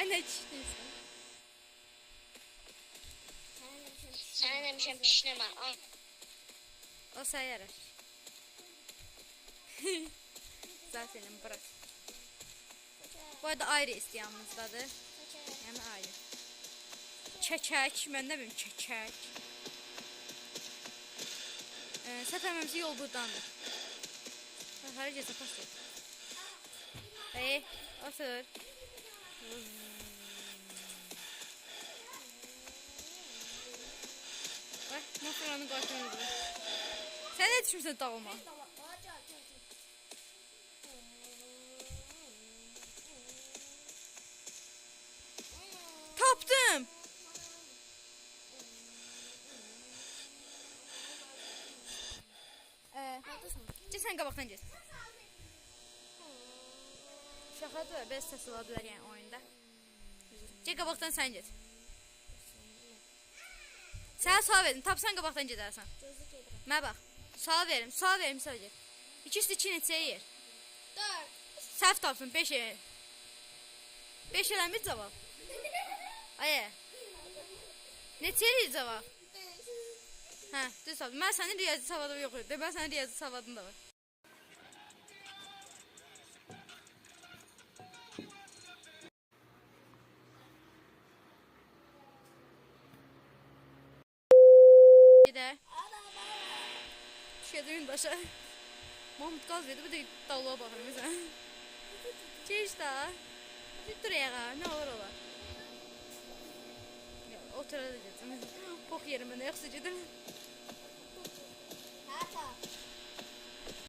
Sən nə içdinsən? Sənə demişəm pişinəmə. O sənə yarar. Zaten bırak. Bu arada ayrı istəyamızdadır. Yəni ayrı. Çəkək, mən nə bilim çəkək. Səhv eləməmsə yol burdandır. Hər gecə pas et. Otur. Bax, mafranın qartını. Sən nə düşünürsən dağılma? Tapdım. Sən qabaqdan get. Şaxadır, bez səs oladilər yəni oyunda. Get qabaqdan sən get. Sənə sual verdim, tapsan qabaqdan gedərsən. Mənə bax, sual verim sadəcə. 2 üstü 2 neçəyə yer? 4. Səhv tapsın, 5 yer. 5 eləmir cavab. Ayə. Neçə yer cavab? Hə, düz tapdım. Mən sənin riyazi savadım yox idi. Mən sənin riyazi savadın da var. Gedə. Düşədim daşa. Mahmut qaz verdi, bir də dalığa baxırım sən. Çeyiş da. Bir dur yağa, nə olur olar? Otura da gedim. Pox yerim, mən də yoxsa gedim.